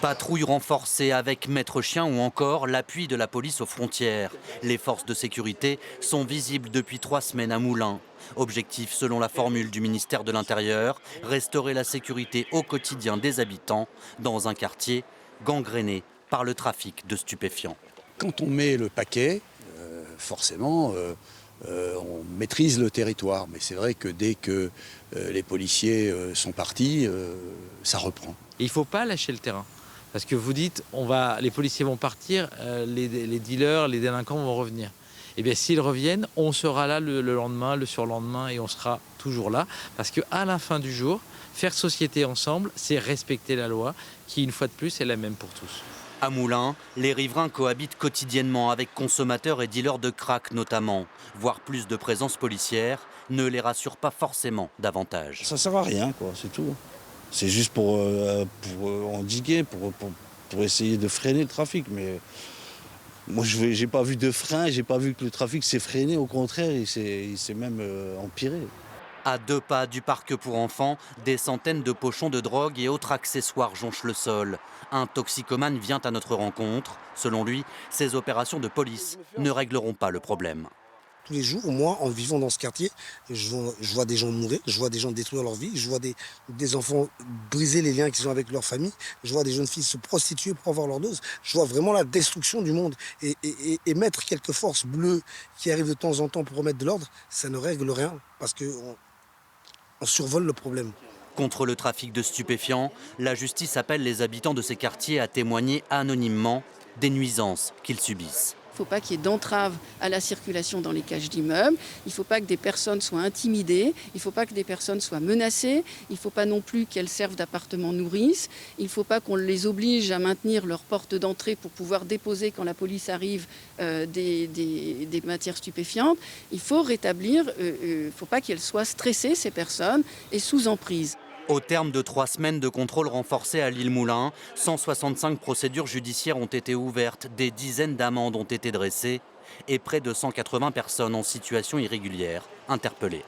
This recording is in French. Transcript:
Patrouille renforcée avec maître chien ou encore l'appui de la police aux frontières. Les forces de sécurité sont visibles depuis 3 semaines à Moulins. Objectif, selon la formule du ministère de l'Intérieur, restaurer la sécurité au quotidien des habitants dans un quartier gangréné par le trafic de stupéfiants. Quand on met le paquet, forcément, on maîtrise le territoire. Mais c'est vrai que dès que les policiers sont partis, ça reprend. Il ne faut pas lâcher le terrain. Parce que vous dites, les policiers vont partir, les dealers, les délinquants vont revenir. Eh bien, s'ils reviennent, on sera là le lendemain, le surlendemain, et on sera toujours là. Parce qu'à la fin du jour, faire société ensemble, c'est respecter la loi, qui, une fois de plus, est la même pour tous. À Moulins, les riverains cohabitent quotidiennement avec consommateurs et dealers de crack notamment. Voir plus de présence policière ne les rassure pas forcément davantage. Ça sert à rien, quoi, c'est tout. C'est juste pour endiguer, pour essayer de freiner le trafic. Mais moi, j'ai pas vu de frein, j'ai pas vu que le trafic s'est freiné. Au contraire, il s'est même empiré. À 2 pas du parc pour enfants, des centaines de pochons de drogue et autres accessoires jonchent le sol. Un toxicomane vient à notre rencontre. Selon lui, ces opérations de police ne régleront pas le problème. Tous les jours, moi, en vivant dans ce quartier, je vois des gens mourir, je vois des gens détruire leur vie, je vois des enfants briser les liens qu'ils ont avec leur famille, je vois des jeunes filles se prostituer pour avoir leur dose. Je vois vraiment la destruction du monde. Et mettre quelques forces bleues qui arrivent de temps en temps pour remettre de l'ordre, ça ne règle rien parce qu'on survole le problème. Contre le trafic de stupéfiants, la justice appelle les habitants de ces quartiers à témoigner anonymement des nuisances qu'ils subissent. Il ne faut pas qu'il y ait d'entrave à la circulation dans les cages d'immeubles. Il ne faut pas que des personnes soient intimidées. Il ne faut pas que des personnes soient menacées. Il ne faut pas non plus qu'elles servent d'appartement nourrice. Il ne faut pas qu'on les oblige à maintenir leur porte d'entrée pour pouvoir déposer, quand la police arrive, des matières stupéfiantes. Il faut rétablir, il ne faut pas qu'elles soient stressées, ces personnes, et sous emprise. Au terme de 3 semaines de contrôle renforcé à l'île Moulins, 165 procédures judiciaires ont été ouvertes, des dizaines d'amendes ont été dressées et près de 180 personnes en situation irrégulière interpellées.